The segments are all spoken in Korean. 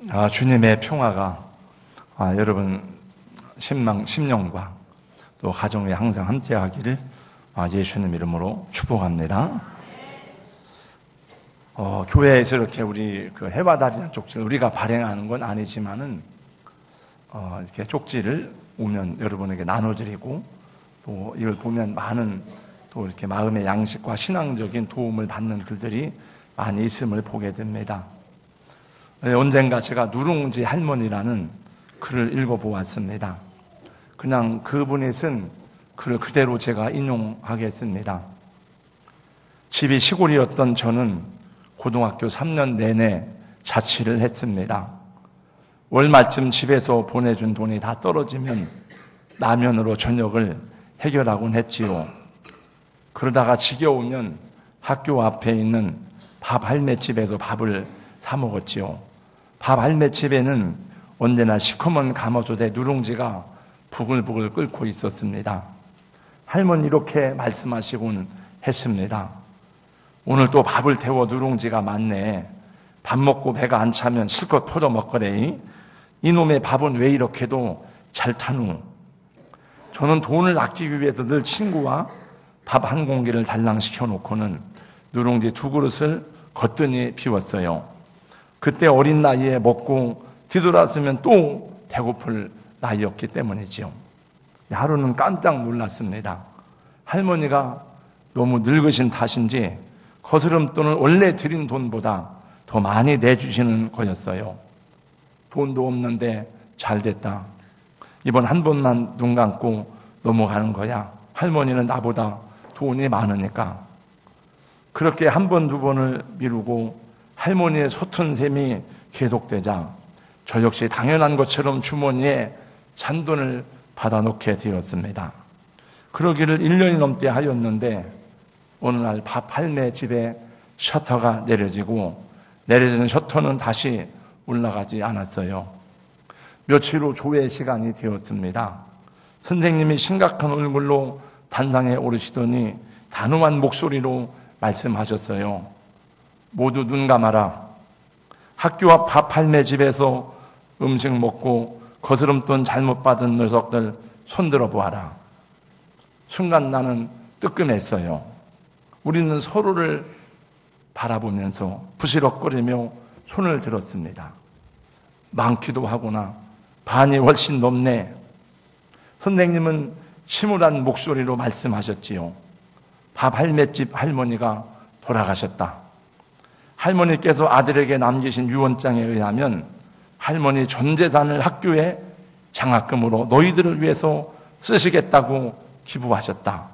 주님의 평화가 여러분 심령과 또 가정에 항상 함께하기를 예수님 이름으로 축복합니다. 교회에서 이렇게 우리 그 해와다리는 쪽지를 우리가 발행하는 건 아니지만은 이렇게 쪽지를 오면 여러분에게 나눠드리고 또 이걸 보면 많은 또 이렇게 마음의 양식과 신앙적인 도움을 받는 글들이 많이 있음을 보게 됩니다. 언젠가 제가 누룽지 할머니라는 글을 읽어보았습니다. 그냥 그분이 쓴 글을 그대로 제가 인용하겠습니다. 집이 시골이었던 저는 고등학교 3년 내내 자취를 했습니다. 월말쯤 집에서 보내준 돈이 다 떨어지면 라면으로 저녁을 해결하곤 했지요. 그러다가 지겨우면 학교 앞에 있는 밥 할매집에서 밥을 사 먹었지요. 밥 할매집에는 언제나 시커먼 가마솥에 누룽지가 부글부글 끓고 있었습니다. 할머니 이렇게 말씀하시곤 했습니다. 오늘 또 밥을 태워 누룽지가 많네. 밥 먹고 배가 안 차면 실컷 퍼져 먹거래. 이놈의 밥은 왜 이렇게도 잘 타누? 저는 돈을 아끼기 위해서 늘 친구와 밥 한 공기를 달랑 시켜놓고는 누룽지 2그릇을 거뜬히 비웠어요. 그때 어린 나이에 먹고 뒤돌아서면 또 배고플 나이였기 때문이지요. 하루는 깜짝 놀랐습니다. 할머니가 너무 늙으신 탓인지 거스름돈을 원래 드린 돈보다 더 많이 내주시는 거였어요. 돈도 없는데 잘 됐다. 이번 한 번만 눈 감고 넘어가는 거야. 할머니는 나보다 돈이 많으니까. 그렇게 한 번, 2번을 미루고 할머니의 소튼 셈이 계속되자 저 역시 당연한 것처럼 주머니에 잔돈을 받아놓게 되었습니다. 그러기를 1년이 넘게 하였는데 어느 날 밥 할매 집에 셔터가 내려지고 내려진 셔터는 다시 올라가지 않았어요. 며칠 후 조회 시간이 되었습니다. 선생님이 심각한 얼굴로 단상에 오르시더니 단호한 목소리로 말씀하셨어요. 모두 눈 감아라. 학교 앞 밥 할매 집에서 음식 먹고 거스름돈 잘못 받은 녀석들 손들어 보아라. 순간 나는 뜨끔했어요. 우리는 서로를 바라보면서 부시럭거리며 손을 들었습니다. 많기도 하구나. 반이 훨씬 넘네. 선생님은 침울한 목소리로 말씀하셨지요. 밥 할매집 할머니가 돌아가셨다. 할머니께서 아들에게 남기신 유언장에 의하면 할머니 전 재산을 학교에 장학금으로 너희들을 위해서 쓰시겠다고 기부하셨다.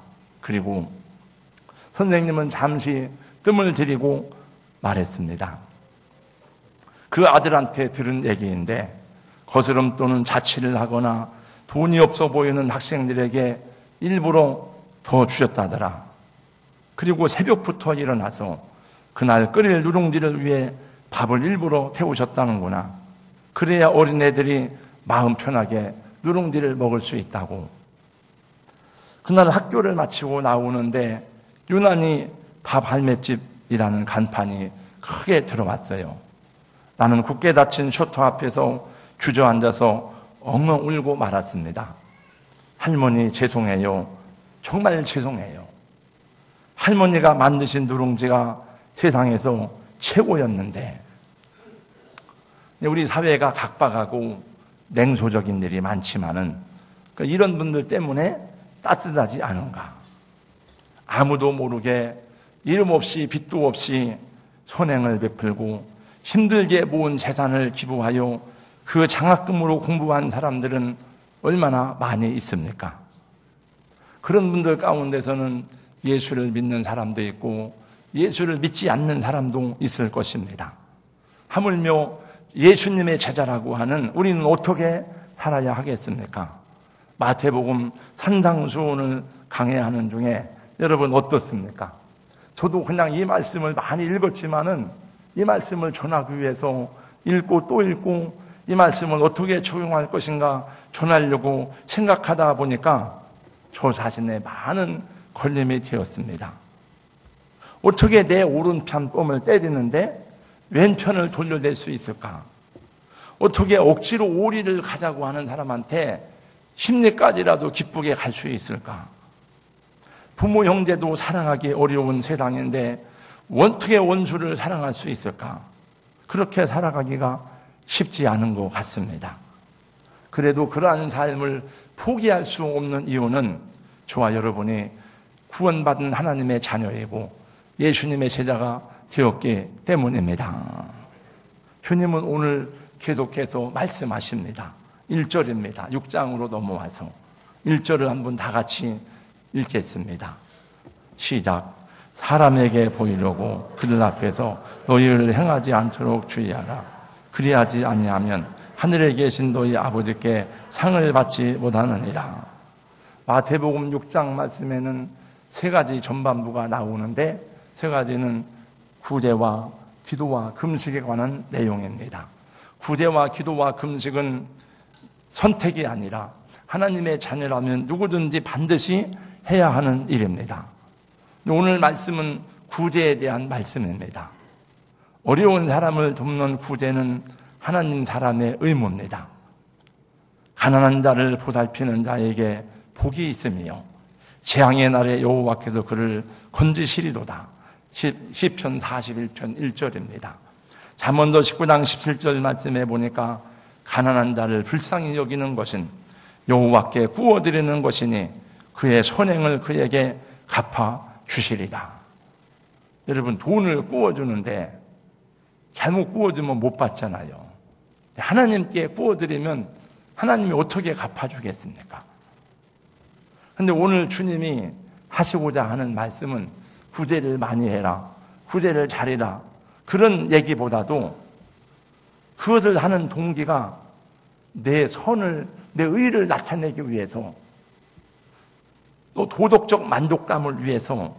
그리고 선생님은 잠시 뜸을 들이고 말했습니다. 그 아들한테 들은 얘기인데 거스름돈은 자취를 하거나 돈이 없어 보이는 학생들에게 일부러 더 주셨다더라. 그리고 새벽부터 일어나서 그날 끓일 누룽지를 위해 밥을 일부러 태우셨다는구나. 그래야 어린애들이 마음 편하게 누룽지를 먹을 수 있다고. 그날 학교를 마치고 나오는데 유난히 밥 할매집이라는 간판이 크게 들어왔어요. 나는 굳게 닫힌 셔터 앞에서 주저앉아서 엉엉 울고 말았습니다. 할머니 죄송해요. 정말 죄송해요. 할머니가 만드신 누룽지가 세상에서 최고였는데 우리 사회가 각박하고 냉소적인 일이 많지만은 이런 분들 때문에 따뜻하지 않은가. 아무도 모르게 이름 없이 빚도 없이 선행을 베풀고 힘들게 모은 재산을 기부하여 그 장학금으로 공부한 사람들은 얼마나 많이 있습니까? 그런 분들 가운데서는 예수를 믿는 사람도 있고 예수를 믿지 않는 사람도 있을 것입니다. 하물며 예수님의 제자라고 하는 우리는 어떻게 살아야 하겠습니까? 마태복음 산상수훈을 강해하는 중에 여러분 어떻습니까? 저도 그냥 이 말씀을 많이 읽었지만은 이 말씀을 전하기 위해서 읽고 또 읽고 이 말씀을 어떻게 적용할 것인가 전하려고 생각하다 보니까 저 자신의 많은 걸림이 되었습니다. 어떻게 내 오른편 뺨을 때리는데 왼편을 돌려낼 수 있을까? 어떻게 억지로 오리를 가자고 하는 사람한테 심리까지라도 기쁘게 갈 수 있을까? 부모 형제도 사랑하기 어려운 세상인데 어떻게 원수를 사랑할 수 있을까? 그렇게 살아가기가 쉽지 않은 것 같습니다. 그래도 그러한 삶을 포기할 수 없는 이유는 저와 여러분이 구원받은 하나님의 자녀이고 예수님의 제자가 되었기 때문입니다. 주님은 오늘 계속해서 말씀하십니다. 1절입니다. 6장으로 넘어와서 1절을 한번 다 같이 읽겠습니다. 시작. 사람에게 보이려고 그들 앞에서 너희를 행하지 않도록 주의하라. 그리하지 아니하면 하늘에 계신 너희 아버지께 상을 받지 못하느니라. 마태복음 6장 말씀에는 세 가지 전반부가 나오는데 세 가지는 구제와 기도와 금식에 관한 내용입니다. 구제와 기도와 금식은 선택이 아니라 하나님의 자녀라면 누구든지 반드시 해야 하는 일입니다. 오늘 말씀은 구제에 대한 말씀입니다. 어려운 사람을 돕는 구제는 하나님 사람의 의무입니다. 가난한 자를 보살피는 자에게 복이 있으며 재앙의 날에 여호와께서 그를 건지시리로다. 시편 41편 1절입니다. 잠언도 19장 17절 말씀에 보니까 가난한 자를 불쌍히 여기는 것은 여호와께 구워드리는 것이니 그의 선행을 그에게 갚아 주시리라. 여러분, 돈을 구워주는데 잘못 구워주면 못 받잖아요. 하나님께 구워드리면 하나님이 어떻게 갚아주겠습니까? 그런데 오늘 주님이 하시고자 하는 말씀은 구제를 많이 해라, 구제를 잘해라, 그런 얘기보다도 그것을 하는 동기가 내 선을, 내 의를 나타내기 위해서, 또 도덕적 만족감을 위해서,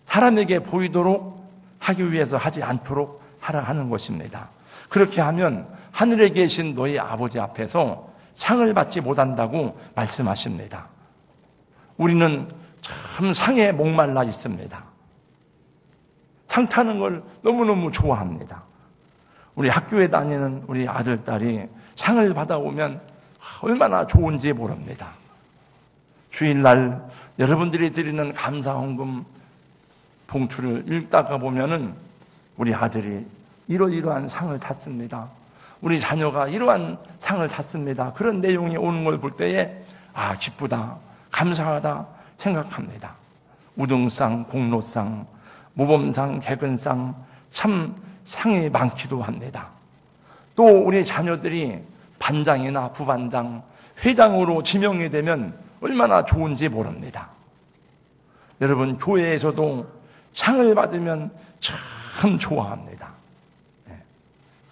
사람에게 보이도록 하기 위해서 하지 않도록 하라 하는 것입니다. 그렇게 하면 하늘에 계신 너희 아버지 앞에서 상을 받지 못한다고 말씀하십니다. 우리는 참 상에 목말라 있습니다. 상 타는 걸 너무너무 좋아합니다. 우리 학교에 다니는 우리 아들, 딸이 상을 받아오면 얼마나 좋은지 모릅니다. 주일날 여러분들이 드리는 감사헌금 봉투를 읽다가 보면은 우리 아들이 이러이러한 상을 탔습니다. 우리 자녀가 이러한 상을 탔습니다. 그런 내용이 오는 걸 볼 때에 아, 기쁘다, 감사하다 생각합니다. 우등상, 공로상, 모범상, 개근상, 참 상이 많기도 합니다. 또 우리 자녀들이 반장이나 부반장, 회장으로 지명이 되면 얼마나 좋은지 모릅니다. 여러분, 교회에서도 상을 받으면 참 좋아합니다.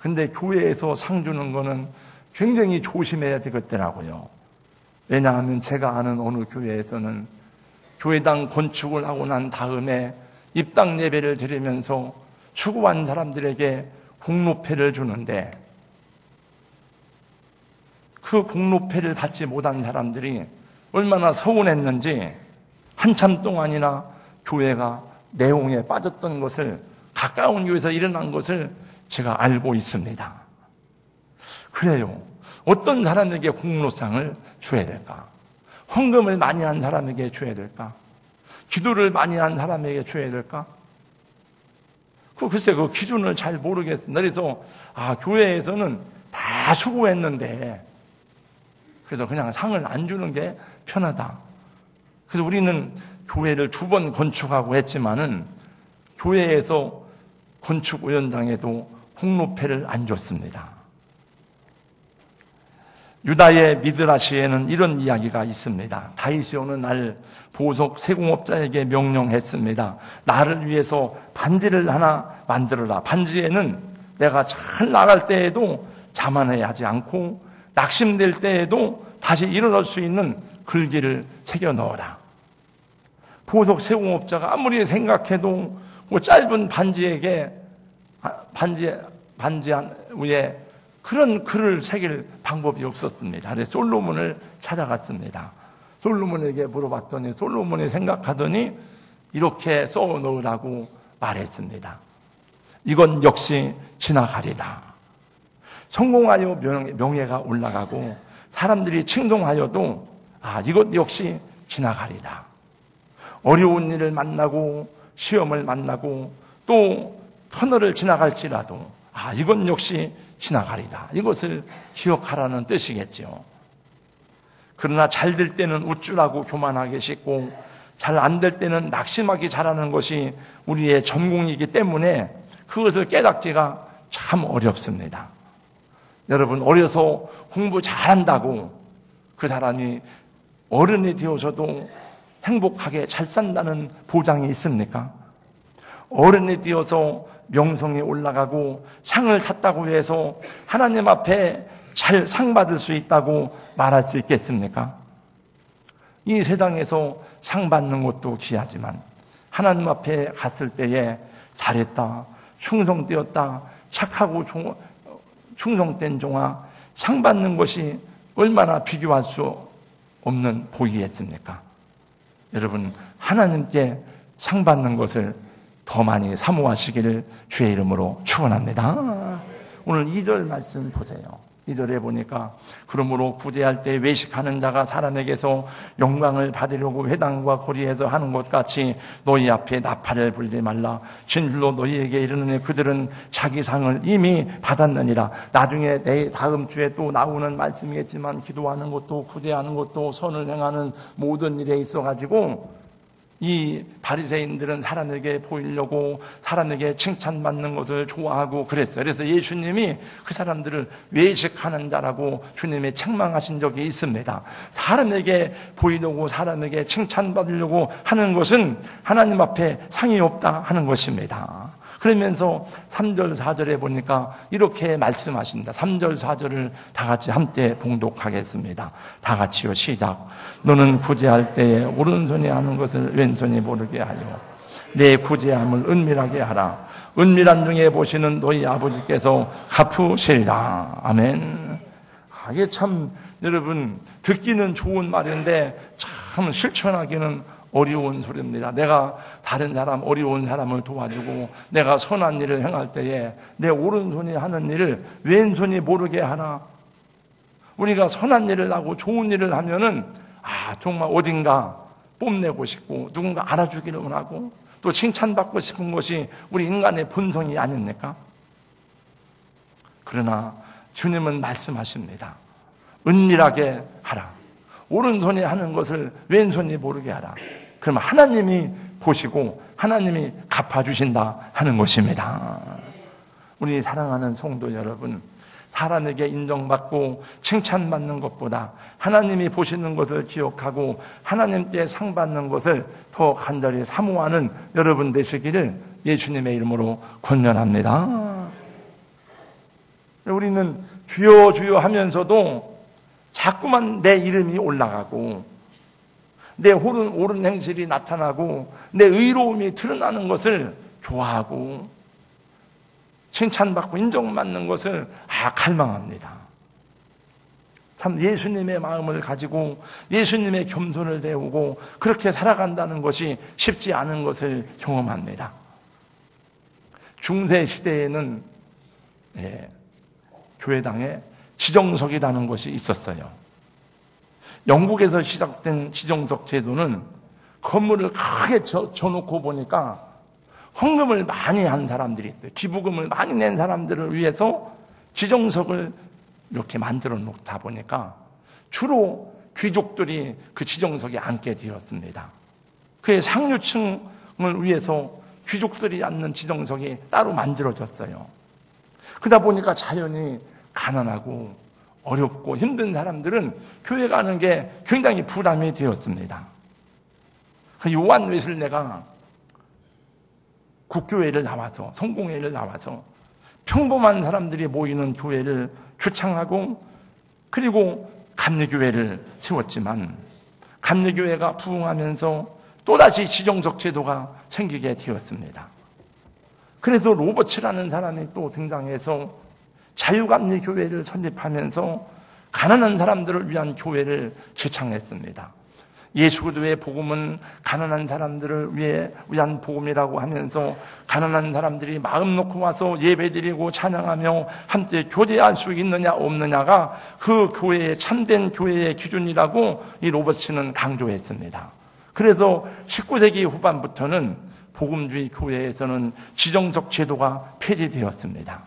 근데 교회에서 상 주는 거는 굉장히 조심해야 되겠더라고요. 왜냐하면 제가 아는 어느 교회에서는 교회당 건축을 하고 난 다음에 입당 예배를 드리면서 수고한 사람들에게 공로패를 주는데 그 공로패를 받지 못한 사람들이 얼마나 서운했는지 한참 동안이나 교회가 내용에 빠졌던 것을, 가까운 교회에서 일어난 것을 제가 알고 있습니다. 그래요. 어떤 사람에게 공로상을 줘야 될까? 헌금을 많이 한 사람에게 줘야 될까? 기도를 많이 한 사람에게 줘야 될까? 글쎄, 그 기준을 잘 모르겠습니다. 그래서, 교회에서는 다 수고했는데, 그래서 그냥 상을 안 주는 게 편하다. 그래서 우리는 교회를 2번 건축하고 했지만은, 교회에서 건축위원장에도 공로패를 안 줬습니다. 유다의 미드라시에는 이런 이야기가 있습니다. 다윗이 어느 날 보석 세공업자에게 명령했습니다. 나를 위해서 반지를 하나 만들어라. 반지에는 내가 잘 나갈 때에도 자만하지 않고 낙심될 때에도 다시 일어날 수 있는 글귀를 새겨 넣어라. 보석 세공업자가 아무리 생각해도 뭐 짧은 반지에게 반지 위에 그런 글을 새길 방법이 없었습니다. 그래서 솔로몬을 찾아갔습니다. 솔로몬에게 물어봤더니 솔로몬이 생각하더니 이렇게 써 넣으라고 말했습니다. 이건 역시 지나가리라. 성공하여 명예가 올라가고 사람들이 칭송하여도 이것 역시 지나가리라. 어려운 일을 만나고 시험을 만나고 또 터널을 지나갈지라도 이건 역시 지나가리라. 이것을 기억하라는 뜻이겠죠. 그러나 잘 될 때는 우쭐하고 교만하게 씻고 잘 안 될 때는 낙심하게 잘하는 것이 우리의 전공이기 때문에 그것을 깨닫기가 참 어렵습니다. 여러분, 어려서 공부 잘한다고 그 사람이 어른이 되어서도 행복하게 잘 산다는 보장이 있습니까? 어른이 되어서 명성이 올라가고 상을 탔다고 해서 하나님 앞에 잘 상 받을 수 있다고 말할 수 있겠습니까? 이 세상에서 상 받는 것도 귀하지만 하나님 앞에 갔을 때에 잘했다, 충성되었다, 착하고 충성된 종아, 상 받는 것이 얼마나 비교할 수 없는 복이겠습니까? 여러분, 하나님께 상 받는 것을 더 많이 사모하시기를 주의 이름으로 축원합니다. 오늘 2절 말씀 보세요. 2절에 보니까 그러므로 구제할 때 외식하는 자가 사람에게서 영광을 받으려고 회당과 거리에서 하는 것 같이 너희 앞에 나팔을 불지 말라. 진실로 너희에게 이르노니 그들은 자기 상을 이미 받았느니라. 나중에 내 다음 주에 또 나오는 말씀이겠지만 기도하는 것도 구제하는 것도 선을 행하는 모든 일에 있어가지고 이 바리새인들은 사람에게 보이려고 사람에게 칭찬받는 것을 좋아하고 그랬어요. 그래서 예수님이 그 사람들을 외식하는 자라고 주님이 책망하신 적이 있습니다. 사람에게 보이려고 사람에게 칭찬받으려고 하는 것은 하나님 앞에 상이 없다 하는 것입니다. 그러면서 3절 4절에 보니까 이렇게 말씀하십니다. 3절 4절을 다 같이 함께 봉독하겠습니다. 다 같이요, 시작. 너는 구제할 때에 오른손이 하는 것을 왼손이 모르게 하여 내 구제함을 은밀하게 하라. 은밀한 중에 보시는 너희 아버지께서 갚으시리라. 아멘. 이게 참 여러분 듣기는 좋은 말인데 참 실천하기는 어려운 소리입니다. 내가 다른 사람, 어려운 사람을 도와주고 내가 선한 일을 행할 때에 내 오른손이 하는 일을 왼손이 모르게 하라. 우리가 선한 일을 하고 좋은 일을 하면은 정말 어딘가 뽐내고 싶고 누군가 알아주기를 원하고 또 칭찬받고 싶은 것이 우리 인간의 본성이 아닙니까? 그러나 주님은 말씀하십니다. 은밀하게 하라. 오른손이 하는 것을 왼손이 모르게 하라. 그러면 하나님이 보시고 하나님이 갚아주신다 하는 것입니다. 우리 사랑하는 성도 여러분, 사람에게 인정받고 칭찬받는 것보다 하나님이 보시는 것을 기억하고 하나님께 상 받는 것을 더 간절히 사모하는 여러분 되시기를 예수님의 이름으로 권면합니다. 우리는 주여 주여 하면서도 자꾸만 내 이름이 올라가고 내 옳은 행실이 나타나고 내 의로움이 드러나는 것을 좋아하고 칭찬받고 인정받는 것을 갈망합니다. 참 예수님의 마음을 가지고 예수님의 겸손을 배우고 그렇게 살아간다는 것이 쉽지 않은 것을 경험합니다. 중세 시대에는 교회당에 지정석이라는 것이 있었어요. 영국에서 시작된 지정석 제도는 건물을 크게 줘놓고 보니까 헌금을 많이 한 사람들이 있어요. 기부금을 많이 낸 사람들을 위해서 지정석을 이렇게 만들어 놓다 보니까 주로 귀족들이 그 지정석에 앉게 되었습니다. 그의 상류층을 위해서 귀족들이 앉는 지정석이 따로 만들어졌어요. 그러다 보니까 자연히 가난하고 어렵고 힘든 사람들은 교회 가는 게 굉장히 부담이 되었습니다. 요한 웨슬레가 국교회를 나와서 성공회를 나와서 평범한 사람들이 모이는 교회를 주창하고 그리고 감리교회를 세웠지만 감리교회가 부흥하면서 또다시 지정석 제도가 생기게 되었습니다. 그래서 로버츠라는 사람이 또 등장해서 자유감리교회를 설립하면서 가난한 사람들을 위한 교회를 주창했습니다. 예수 그리스도의 복음은 가난한 사람들을 위한 복음이라고 하면서 가난한 사람들이 마음 놓고 와서 예배드리고 찬양하며 함께 교제할 수 있느냐 없느냐가 그 교회의 참된 교회의 기준이라고 이 로버츠는 강조했습니다. 그래서 19세기 후반부터는 복음주의 교회에서는 지정적 제도가 폐지되었습니다.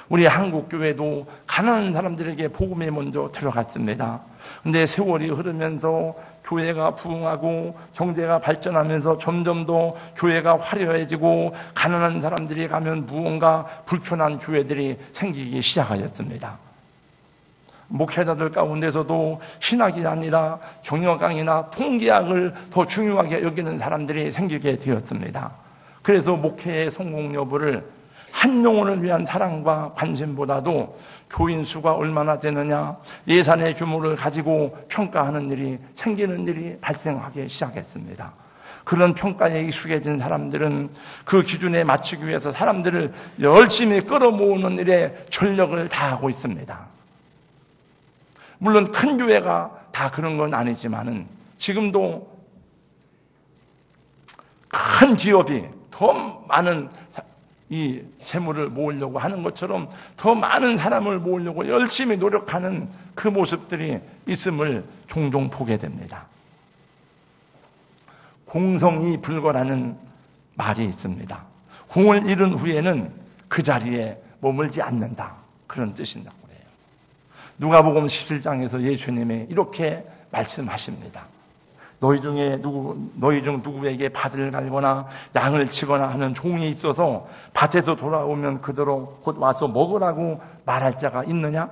우리 한국 교회도 가난한 사람들에게 복음이 먼저 들어갔습니다. 근데 세월이 흐르면서 교회가 부흥하고 경제가 발전하면서 점점 더 교회가 화려해지고 가난한 사람들이 가면 무언가 불편한 교회들이 생기기 시작하였습니다. 목회자들 가운데서도 신학이 아니라 경영학이나 통계학을 더 중요하게 여기는 사람들이 생기게 되었습니다. 그래서 목회의 성공 여부를 한 영혼을 위한 사랑과 관심보다도 교인 수가 얼마나 되느냐, 예산의 규모를 가지고 평가하는 일이 생기는 일이 발생하기 시작했습니다. 그런 평가에 익숙해진 사람들은 그 기준에 맞추기 위해서 사람들을 열심히 끌어모으는 일에 전력을 다하고 있습니다. 물론 큰 교회가 다 그런 건 아니지만은 지금도 큰 기업이 더 많은 이 재물을 모으려고 하는 것처럼 더 많은 사람을 모으려고 열심히 노력하는 그 모습들이 있음을 종종 보게 됩니다. 공성이 불거라는 말이 있습니다. 공을 잃은 후에는 그 자리에 머물지 않는다, 그런 뜻인다고 해요. 누가복음 17장에서 예수님이 이렇게 말씀하십니다. 너희 중 누구에게 밭을 갈거나 양을 치거나 하는 종이 있어서 밭에서 돌아오면 그대로 곧 와서 먹으라고 말할 자가 있느냐?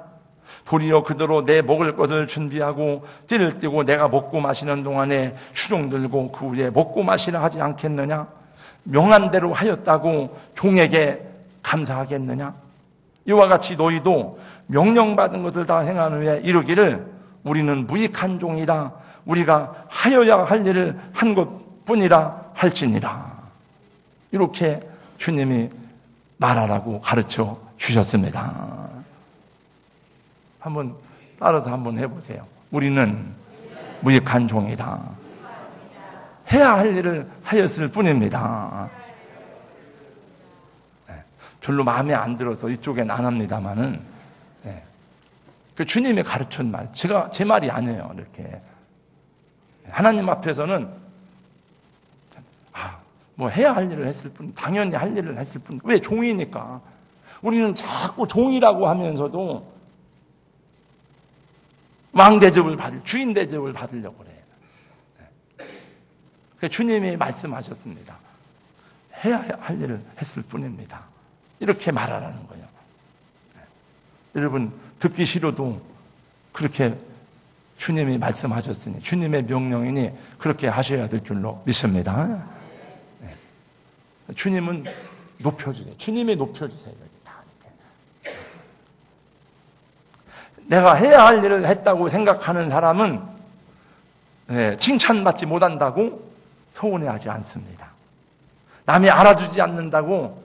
도리어 그대로 내 먹을 것을 준비하고 띠를 띠고 내가 먹고 마시는 동안에 수종 들고 그 후에 먹고 마시라 하지 않겠느냐? 명한 대로 하였다고 종에게 감사하겠느냐? 이와 같이 너희도 명령받은 것을 다 행한 후에 이르기를 우리는 무익한 종이다, 우리가 하여야 할 일을 한 것뿐이라 할지니라. 이렇게 주님이 말하라고 가르쳐 주셨습니다. 한번 따라서 한번 해보세요. 우리는 무익한 종이다. 해야 할 일을 하였을 뿐입니다. 별로 마음에 안 들어서 이쪽엔 안 합니다만은, 그 주님이 가르친 말, 제 말이 아니에요. 이렇게 하나님 앞에서는 뭐 해야 할 일을 했을 뿐, 당연히 할 일을 했을 뿐. 왜? 종이니까. 우리는 자꾸 종이라고 하면서도 왕 대접을 주인 대접을 받으려고 그래요. 주님이 말씀하셨습니다. 해야 할 일을 했을 뿐입니다. 이렇게 말하라는 거예요. 여러분, 듣기 싫어도 그렇게 주님이 말씀하셨으니 주님의 명령이니 그렇게 하셔야 될 줄로 믿습니다. 주님은 높여주세요. 주님이 높여주세요. 내가 해야 할 일을 했다고 생각하는 사람은 칭찬받지 못한다고 서운해하지 않습니다. 남이 알아주지 않는다고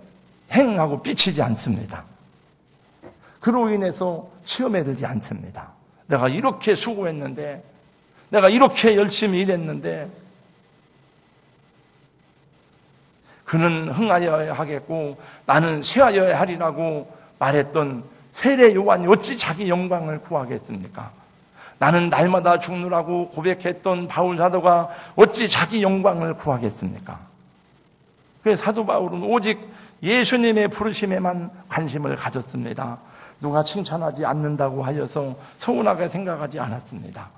행하고 삐치지 않습니다. 그로 인해서 시험에 들지 않습니다. 내가 이렇게 수고했는데, 내가 이렇게 열심히 일했는데 그는 흥하여야 하겠고 나는 쇠하여야 하리라고 말했던 세례 요한이 어찌 자기 영광을 구하겠습니까? 나는 날마다 죽느라고 고백했던 바울 사도가 어찌 자기 영광을 구하겠습니까? 그래서 사도 바울은 오직 예수님의 부르심에만 관심을 가졌습니다. 누가 칭찬하지 않는다고 하여서 서운하게 생각하지 않았습니다.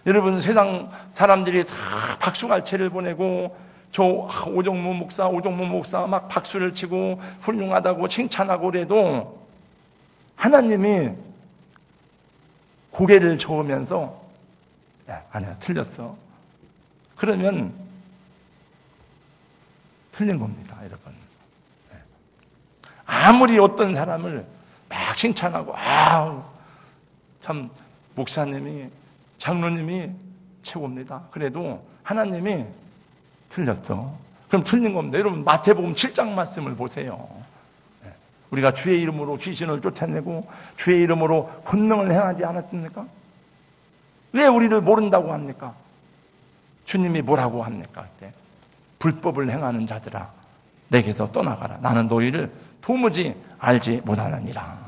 여러분, 세상 사람들이 다 박수갈채를 보내고 저 오정무 목사 막 박수를 치고 훌륭하다고 칭찬하고 그래도 하나님이 고개를 저으면서 아니야, 틀렸어. 그러면 틀린 겁니다, 여러분. 아무리 어떤 사람을 막 칭찬하고 참 목사님이 장로님이 최고입니다. 그래도 하나님이 틀렸어. 그럼 틀린 겁니다. 여러분, 마태복음 7장 말씀을 보세요. 우리가 주의 이름으로 귀신을 쫓아내고 주의 이름으로 권능을 행하지 않았습니까? 왜 우리를 모른다고 합니까? 주님이 뭐라고 합니까? 그때 불법을 행하는 자들아 내게서 떠나가라. 나는 너희를 도무지 알지 못하느니라.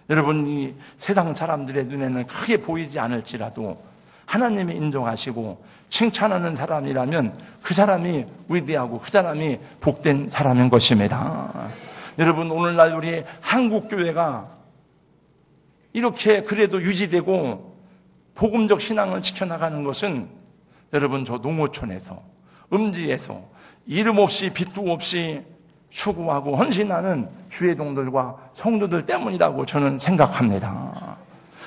여러분, 이 세상 사람들의 눈에는 크게 보이지 않을지라도 하나님이 인정하시고 칭찬하는 사람이라면 그 사람이 위대하고 그 사람이 복된 사람인 것입니다. 여러분, 오늘날 우리 한국교회가 이렇게 그래도 유지되고 복음적 신앙을 지켜나가는 것은 여러분, 저 농어촌에서 음지에서 이름 없이 빚도 없이 추구하고 헌신하는 주회동들과 성도들 때문이라고 저는 생각합니다.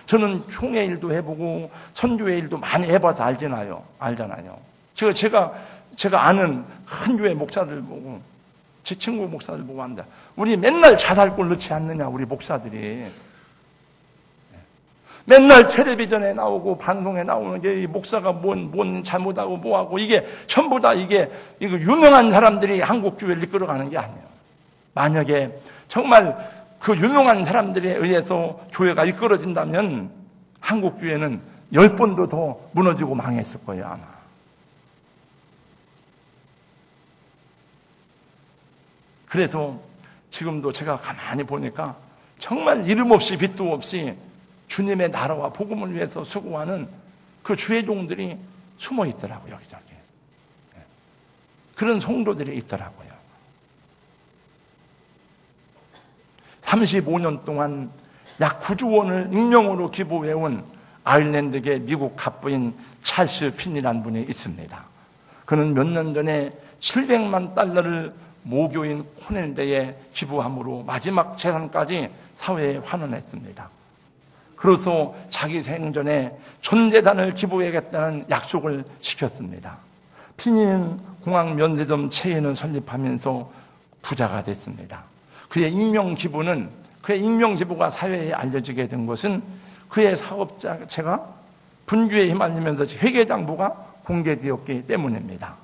저는 총회 일도 해보고 선교회 일도 많이 해봐서 알잖아요. 제가 아는 큰 교회 목사들 보고 제 친구 목사들 보고 합니다. 우리 맨날 자살골 넣지 않느냐, 우리 목사들이. 맨날 텔레비전에 나오고 방송에 나오는 게 이 목사가 뭔 잘못하고 뭐하고 이게 전부 다 이거 유명한 사람들이 한국 교회를 이끌어가는 게 아니에요. 만약에 정말 그 유명한 사람들에 의해서 교회가 이끌어진다면 한국 교회는 10번도 더 무너지고 망했을 거예요, 아마. 그래서 지금도 제가 가만히 보니까 정말 이름 없이 빚도 없이 주님의 나라와 복음을 위해서 수고하는 그 주회종들이 숨어 있더라고요, 여기저기. 그런 성도들이 있더라고요. 35년 동안 약 9조 원을 익명으로 기부해온 아일랜드계 미국 갑부인 찰스 핀이라는 분이 있습니다. 그는 몇 년 전에 700만 달러를 모교인 코넬대에 기부함으로 마지막 재산까지 사회에 환원했습니다. 그래서 자기 생전에 전 재산을 기부해야겠다는 약속을 지켰습니다. 핀이는 공항 면세점 체인을 설립하면서 부자가 됐습니다. 그의 익명 기부가 사회에 알려지게 된 것은 그의 사업자체가 분주에 휘말리면서 회계장부가 공개되었기 때문입니다.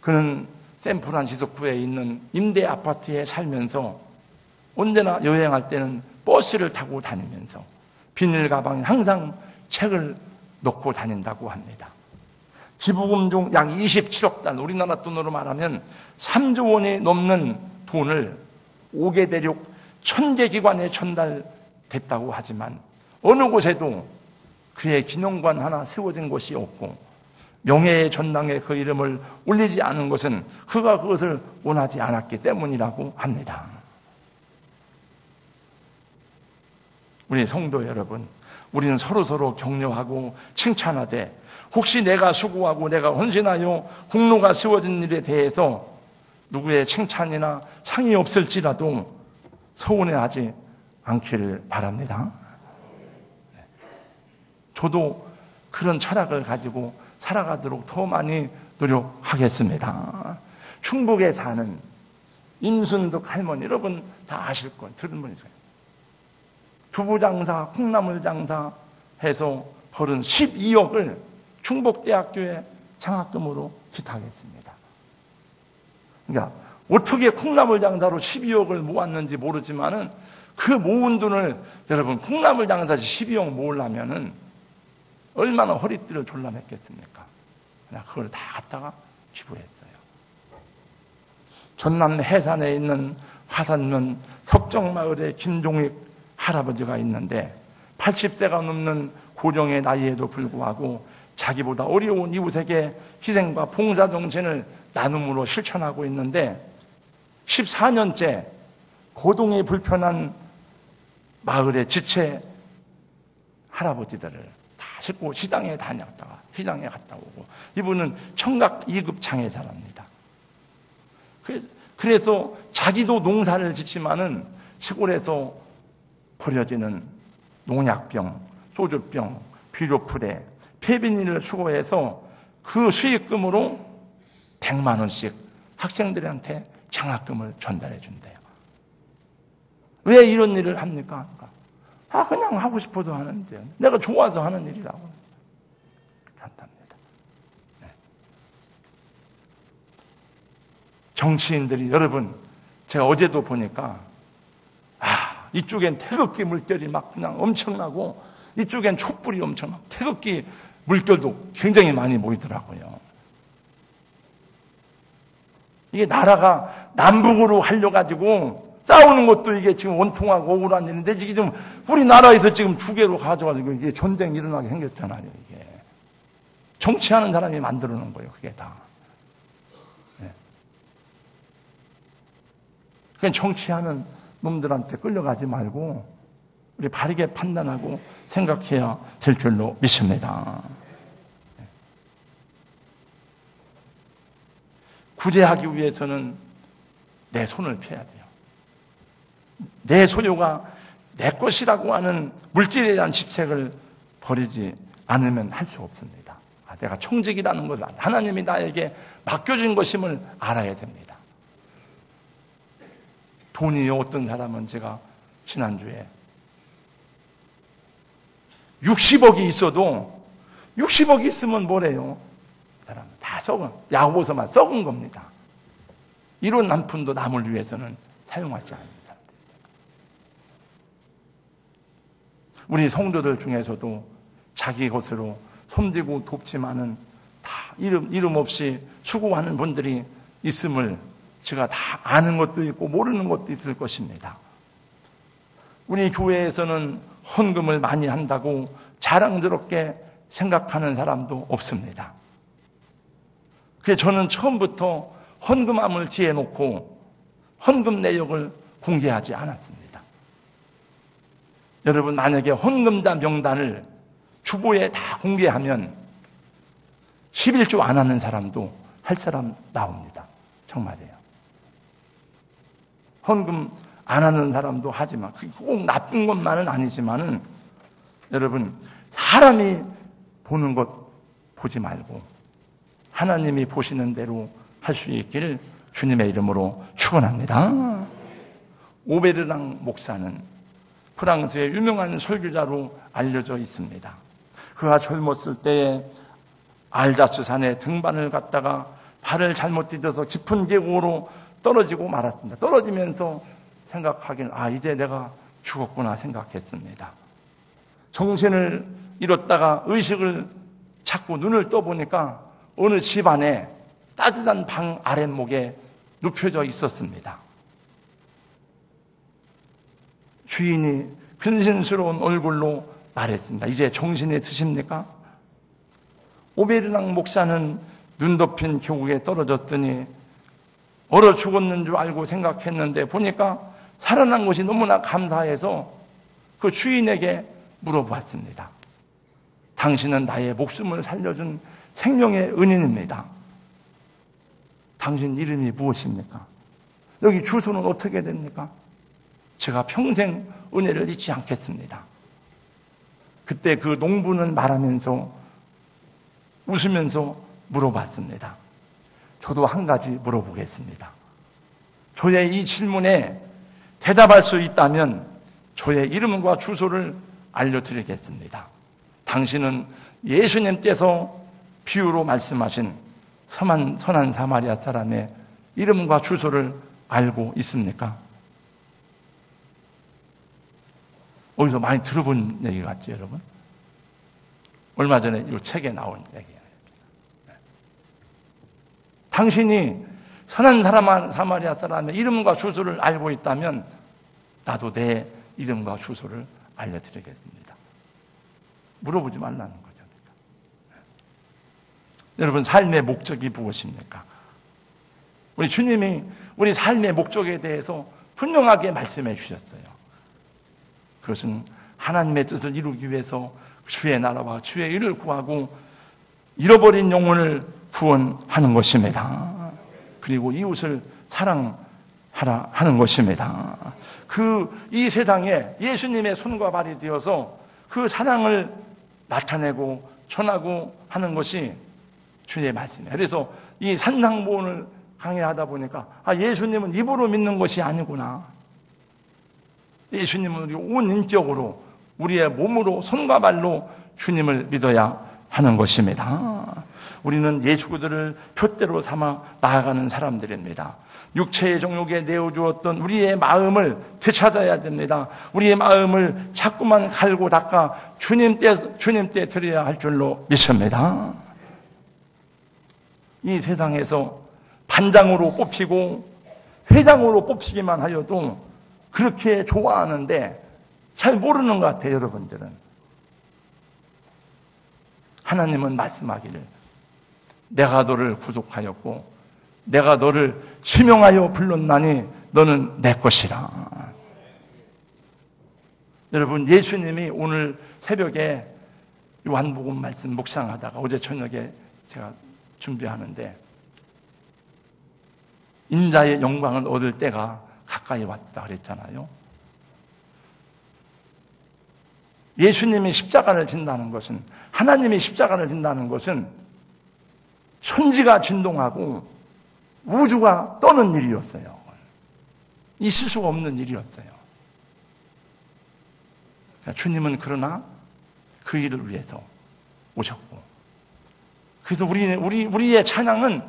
그는 샌프란시스코에 있는 임대 아파트에 살면서 언제나 여행할 때는 버스를 타고 다니면서 비닐 가방에 항상 책을 넣고 다닌다고 합니다. 기부금 중 약 27억 달러, 우리나라 돈으로 말하면 3조 원이 넘는 돈을 5개 대륙 1000개 기관에 전달됐다고 하지만 어느 곳에도 그의 기념관 하나 세워진 곳이 없고 명예의 전당에 그 이름을 올리지 않은 것은 그가 그것을 원하지 않았기 때문이라고 합니다. 우리 성도 여러분, 우리는 서로 격려하고 칭찬하되 혹시 내가 수고하고 내가 헌신하여 공로가 세워진 일에 대해서 누구의 칭찬이나 상이 없을지라도 서운해하지 않기를 바랍니다. 저도 그런 철학을 가지고 살아가도록 더 많이 노력하겠습니다. 충북에 사는 임순득 할머니, 여러분 다 아실 거예요. 들은 분이세요. 두부장사, 콩나물 장사 해서 벌은 12억을 충북대학교에 장학금으로 기탁했습니다. 그러니까 어떻게 콩나물 장사로 12억을 모았는지 모르지만은 그 모은 돈을 여러분 콩나물 장사지 12억 모으려면은 얼마나 허리띠를 졸라맸겠습니까? 그걸 다 갖다가 기부했어요. 전남 해산에 있는 화산면 석정마을의 김종익 할아버지가 있는데 80세가 넘는 고령의 나이에도 불구하고 자기보다 어려운 이웃에게 희생과 봉사 정신을 나눔으로 실천하고 있는데 14년째 거동이 불편한 마을의 지체 할아버지들을 다 싣고 시장에 다녔다가 시장에 갔다 오고, 이분은 청각 2급 장애자랍니다. 그래서 자기도 농사를 짓지만은 시골에서 버려지는 농약병, 소주병, 비료풀에 폐비닐을 수거해서 그 수익금으로 100만 원씩 학생들한테 장학금을 전달해 준대요. 왜 이런 일을 합니까? 그냥 하고 싶어서 하는데요. 내가 좋아서 하는 일이라고. 간단합니다. 네. 정치인들이, 여러분, 제가 어제도 보니까, 이쪽엔 태극기 물결이 막 그냥 엄청나고 이쪽엔 촛불이 엄청나고 태극기 물결도 굉장히 많이 보이더라고요. 이게 나라가 남북으로 하려가지고 싸우는 것도 이게 지금 원통하고 억울한 일인데 지금 우리나라에서 지금 두 개로 가져가지고 이게 전쟁 일어나게 생겼잖아요. 이게 정치하는 사람이 만들어 놓은 거예요. 그게 다. 네. 그냥 정치하는 놈들한테 끌려가지 말고 우리 바르게 판단하고 생각해야 될 줄로 믿습니다. 구제하기 위해서는 내 손을 펴야 돼요. 내 소유가 내 것이라고 하는 물질에 대한 집착을 버리지 않으면 할 수 없습니다. 내가 청직이라는 것을 하나님이 나에게 맡겨준 것임을 알아야 됩니다. 돈이요, 어떤 사람은 제가 지난주에 60억이 있어도 60억이 있으면 뭐래요? 사람 다 썩은, 야고보서만 썩은 겁니다. 이런 남편도 남을 위해서는 사용하지 않는 사람들. 우리 성도들 중에서도 자기 것으로 손대고 돕지만은 다 이름 없이 수고하는 분들이 있음을 제가 다 아는 것도 있고 모르는 것도 있을 것입니다. 우리 교회에서는 헌금을 많이 한다고 자랑스럽게 생각하는 사람도 없습니다. 그래서 저는 처음부터 헌금함을 뒤에 놓고 헌금 내역을 공개하지 않았습니다. 여러분, 만약에 헌금자 명단을 주보에 다 공개하면 11조 안 하는 사람도 할 사람 나옵니다. 정말이에요. 헌금 안 하는 사람도 하지만 꼭 나쁜 것만은 아니지만은 여러분, 사람이 보는 것 보지 말고 하나님이 보시는 대로 할 수 있기를 주님의 이름으로 축원합니다. 오베르랑 목사는 프랑스의 유명한 설교자로 알려져 있습니다. 그가 젊었을 때에 알자스 산에 등반을 갔다가 발을 잘못 디뎌서 깊은 계곡으로 떨어지고 말았습니다. 떨어지면서 생각하기는 이제 내가 죽었구나 생각했습니다. 정신을 잃었다가 의식을 찾고 눈을 떠보니까 어느 집 안에 따뜻한 방 아랫목에 눕혀져 있었습니다. 주인이 근심스러운 얼굴로 말했습니다. 이제 정신이 드십니까? 오베르랑 목사는 눈 덮인 계곡에 떨어졌더니 얼어 죽었는 줄 알고 생각했는데 보니까 살아난 것이 너무나 감사해서 그 주인에게 물어보았습니다. 당신은 나의 목숨을 살려준 생명의 은인입니다. 당신 이름이 무엇입니까? 여기 주소는 어떻게 됩니까? 제가 평생 은혜를 잊지 않겠습니다. 그때 그 농부는 말하면서 웃으면서 물어봤습니다. 저도 한 가지 물어보겠습니다. 저의 이 질문에 대답할 수 있다면 저의 이름과 주소를 알려드리겠습니다. 당신은 예수님께서 비유로 말씀하신 선한 사마리아 사람의 이름과 주소를 알고 있습니까? 어디서 많이 들어본 얘기 같죠, 여러분? 얼마 전에 이 책에 나온 얘기예요. 당신이 선한 사마리아 사람의 이름과 주소를 알고 있다면 나도 내 이름과 주소를 알려드리겠습니다. 물어보지 말라는 거죠. 여러분, 삶의 목적이 무엇입니까? 우리 주님이 우리 삶의 목적에 대해서 분명하게 말씀해 주셨어요. 그것은 하나님의 뜻을 이루기 위해서 주의 나라와 주의 일을 구하고 잃어버린 영혼을 구원하는 것입니다. 그리고 이웃을 사랑하라 하는 것입니다. 이 세상에 예수님의 손과 발이 되어서 그 사랑을 나타내고 전하고 하는 것이 주의 말씀이에요. 그래서 이 산상보훈을 강의하다 보니까 예수님은 입으로 믿는 것이 아니구나. 예수님은 우리 온 인격으로 우리의 몸으로 손과 발로 주님을 믿어야 하는 것입니다. 우리는 예수 그리스도를 표대로 삼아 나아가는 사람들입니다. 육체의 정욕에 내어주었던 우리의 마음을 되찾아야 됩니다. 우리의 마음을 자꾸만 갈고 닦아 주님 때 드려야 할 줄로 믿습니다. 이 세상에서 반장으로 뽑히고 회장으로 뽑히기만 하여도 그렇게 좋아하는데 잘 모르는 것 같아요, 여러분들은. 하나님은 말씀하기를 내가 너를 구속하였고 내가 너를 지명하여 불렀나니 너는 내 것이라. 여러분, 예수님이 오늘 새벽에 요한복음 말씀 묵상하다가 어제 저녁에 제가 준비하는데 인자의 영광을 얻을 때가 가까이 왔다 그랬잖아요. 예수님이 십자가를 진다는 것은, 하나님이 십자가를 진다는 것은 천지가 진동하고 우주가 떠는 일이었어요. 있을 수가 없는 일이었어요. 그러니까 주님은 그러나 그 일을 위해서 오셨고, 그래서 우리의 찬양은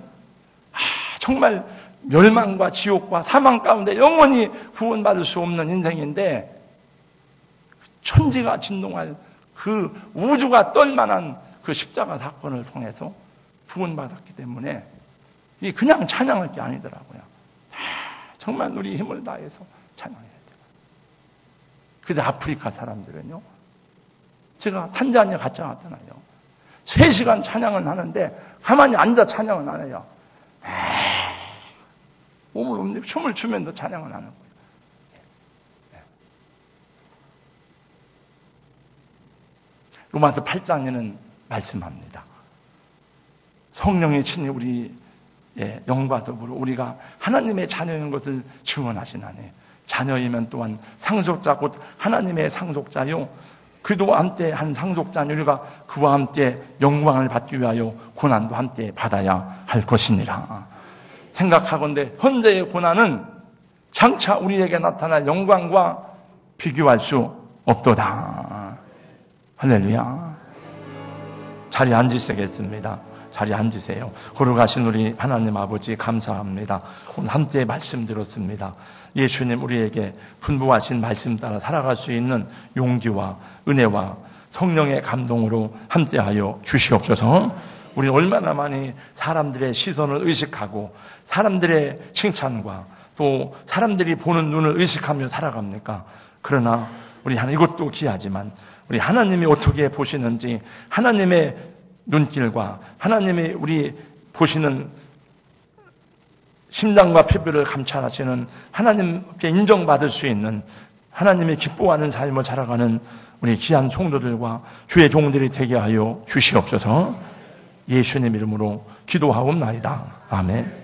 정말 멸망과 지옥과 사망 가운데 영원히 구원받을 수 없는 인생인데, 천지가 진동할 그 우주가 떨 만한 그 십자가 사건을 통해서 구원받았기 때문에 이 그냥 찬양할 게 아니더라고요. 정말 우리 힘을 다해서 찬양해야 돼요. 그래서 아프리카 사람들은요, 제가 탄자니아 갔다 왔잖아요. 3시간 찬양을 하는데 가만히 앉아 찬양은 안 해요. 몸을 움직이고 춤을 추면서 찬양을 하는 거예요. 로마서 8장에는 말씀합니다. 성령이 친히 우리의 영과 더불어 우리가 하나님의 자녀인 것을 증언하시나니 자녀이면 또한 상속자 곧 하나님의 상속자요 그도 함께 한 상속자니 우리가 그와 함께 영광을 받기 위하여 고난도 함께 받아야 할 것이니라. 생각하건대 현재의 고난은 장차 우리에게 나타날 영광과 비교할 수 없도다. 할렐루야. 자리에 앉으시겠습니다. 자리에 앉으세요. 걸어가신 우리 하나님 아버지 감사합니다. 오늘 함께 말씀 들었습니다. 예수님 우리에게 분부하신 말씀 따라 살아갈 수 있는 용기와 은혜와 성령의 감동으로 함께하여 주시옵소서. 우리는 얼마나 많이 사람들의 시선을 의식하고 사람들의 칭찬과 또 사람들이 보는 눈을 의식하며 살아갑니까? 그러나 우리 하나님, 이것도 귀하지만 우리 하나님이 어떻게 보시는지, 하나님의 눈길과 하나님이 우리 보시는 심장과 피부를 감찰하시는, 하나님께 인정받을 수 있는, 하나님이 기뻐하는 삶을 살아가는 우리 귀한 성도들과 주의 종들이 되게 하여 주시옵소서. 예수님 이름으로 기도하옵나이다. 아멘.